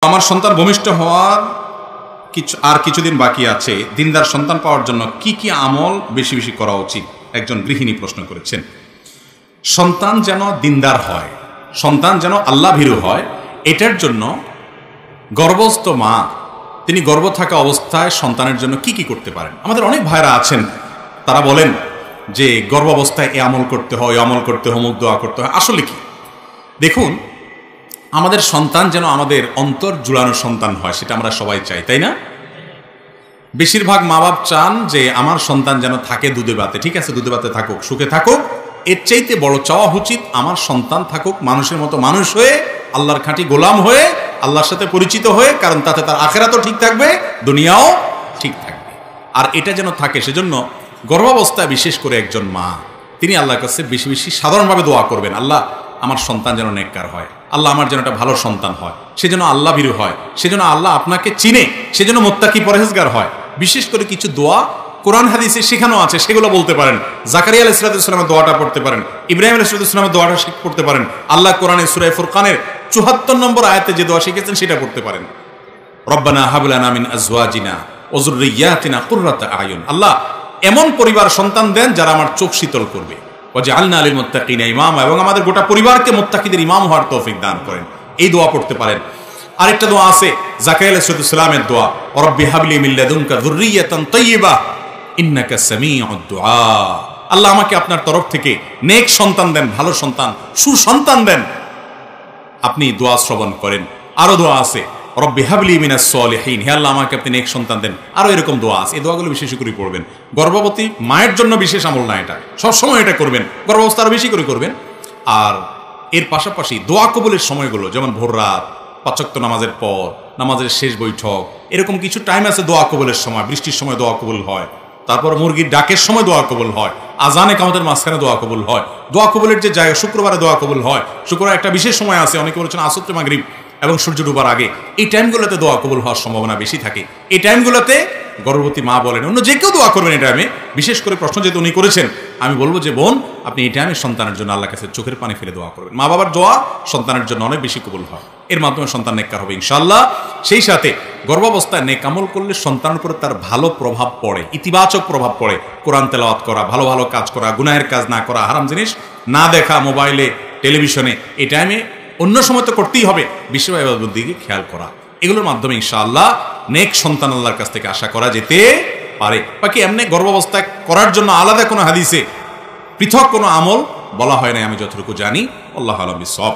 আমার সন্তান ভূমিষ্ঠ হওয়ার কিছুদিন বাকি আছে, দিনদার সন্তান পাওয়ার জন্য কি কি আমল বেশি বেশি করা উচিত? একজন গৃহিণী প্রশ্ন করেছেন। সন্তান যেন দিনদার হয়, সন্তান যেন আল্লাহ ভীরু হয়, এটার জন্য গর্ভস্থ মা তিনি গর্ভ থাকা অবস্থায় সন্তানের জন্য কি কি করতে পারেন? আমাদের অনেক ভাইরা আছেন, তারা বলেন যে গর্ভাবস্থায় এ আমল করতে হয়, আমল করতে হয়, অমুক দোয়া করতে হয়। আসলে কি? দেখুন, আমাদের সন্তান যেন আমাদের অন্তর জুড়ানো সন্তান হয়, সেটা আমরা সবাই চাই, তাই না? বেশিরভাগ মা বাপ চান যে আমার সন্তান যেন থাকে দুধে ভাতে। ঠিক আছে, দুধে ভাতে থাকুক, সুখে থাকুক। এর চাইতে বড় চাওয়া উচিত আমার সন্তান থাকুক মানুষের মতো মানুষ হয়ে, আল্লাহর খাঁটি গোলাম হয়ে, আল্লাহর সাথে পরিচিত হয়ে, কারণ তাতে তার আখিরাতও ঠিক থাকবে, দুনিয়াও ঠিক থাকবে। আর এটা যেন থাকে, সেজন্য গর্ভাবস্থায় বিশেষ করে একজন মা তিনি আল্লাহর কাছে বেশি বেশি সাধারণভাবে দোয়া করবেন, আল্লাহ আমার সন্তান যেন নেককার হয়, আল্লাহ আমার যেন একটা ভালো সন্তান হয়, সেজন্য আল্লাহ ভীরু হয়, সেজন্য আল্লাহ আপনাকে চিনে, সেজন্য মুত্তাকি পরহেজগার হয়। বিশেষ করে কিছু দোয়া কোরআন হাদিসে শেখানো আছে, সেগুলো বলতে পারেন। জাকারিয়া আলাইহিস সালামের দোয়াটা পড়তে পারেন, ইব্রাহিম আলাইহিস সালামের দোয়াটা পড়তে পারেন, আল্লাহ কোরআনে সূরা ফুরকানের ৭৪ নম্বর আয়াতে যে দোয়া শিখেছেন সেটা পড়তে পারেন। রব্বানা হাব লানা মিন আজওয়াজিনা ওয়া যুররিয়াতিনা কুররাতা আয়ুন, আল্লাহ এমন পরিবার সন্তান দেন যারা আমার চোখ শীতল করবে। ওয়াজআলনা লিল মুত্তাকিনা ইমামা, এবং আমাদের গোটা পরিবারকে মুত্তাকিদের ইমাম হওয়ার তৌফিক দান করেন। এই দোয়া পড়তে পারেন। আরেকটা দোয়া আছে জাকারিয়া আলাইহিস সালামের দোয়া, রব্বি হাবলি মিন লাদুনকা যুররিয়াতান তাইয়্যিবা ইন্নাকা সামিউদ দুআ, আল্লাহ আমাকে আপনার তরফ থেকে নেক সন্তান দেন, ভালো সন্তান, সুসন্তান দেন, আপনি দোয়া শ্রবণ করেন। আরো দোয়া আছে রব্বি হাবলি মিনাস সলিহিন, হে আল্লাহ আমাকে আপনি নেক সন্তান দেন। আরো এরকম দোয়া আছে, এই দোয়াগুলো বিশেষ করে করবেন। গর্ভবতী মায়ের জন্য বিশেষ আমল না, এটা সবসময় এটা করবেন, গর্ভাবস্থা আরো বেশি করে করবেন। আর এর পাশাপাশি দোয়া কবুলের সময়গুলো, যেমন ভোর রাত, ৫ ওয়াক্ত নামাজের পর, নামাজের শেষ বৈঠক, এরকম কিছু টাইম আছে দোয়া কবুলের সময়। বৃষ্টির সময় দোয়া কবুল হয়, তারপর মুরগির ডাকের সময় দোয়া কবুল হয়, আজানে কামতের মাঝখানে দোয়া কবুল হয়। দোয়া কবুলের যে জায়গা, শুক্রবারে দোয়া কবুল হয়। শুক্রবার একটা বিশেষ সময় আছে, অনেকে বলেছেন আসর মাগরিব এবং সূর্য ডুবার আগে, এই টাইমগুলোতে দোয়া কবুল হওয়ার সম্ভাবনা বেশি থাকে। এই টাইমগুলোতে গর্ভবতী মা বলেন, অন্য যে কেউ দোয়া করবেন এই টাইমে। বিশেষ করে প্রশ্ন যেহেতু উনি করেছেন, আমি বলবো যে বোন, আপনি এই টাইমে সন্তানের জন্য আল্লাহর কাছে চোখের পানি ফেলে দোয়া করবেন। মা বাবার দোয়া সন্তানের জন্য অনেক বেশি কবুল হয়, এর মাধ্যমে সন্তান নেককার হবে ইনশাআল্লাহ। সেই সাথে গর্ভাবস্থায় নেক আমল করলে সন্তানের উপরে তার ভালো প্রভাব পড়ে, ইতিবাচক প্রভাব পড়ে। কোরআন তেলাওয়াত করা, ভালো ভালো কাজ করা, গুনাহের কাজ না করা, হারাম জিনিস না দেখা, মোবাইলে টেলিভিশনে, এই টাইমে অন্য সময় তো করতেই হবে, বিশ্ব ইবাদতের দিকে খেয়াল করা, এগুলোর মাধ্যমে ইনশাআল্লাহ নেক সন্তান আল্লাহর কাছ থেকে আশা করা যেতে পারে। বাকি এমনি গর্ভাবস্থায় করার জন্য আলাদা কোনো হাদিসে পৃথক কোনো আমল বলা হয় না, আমি যতটুকু জানি। আল্লাহু আ'লাম বিসওয়াব।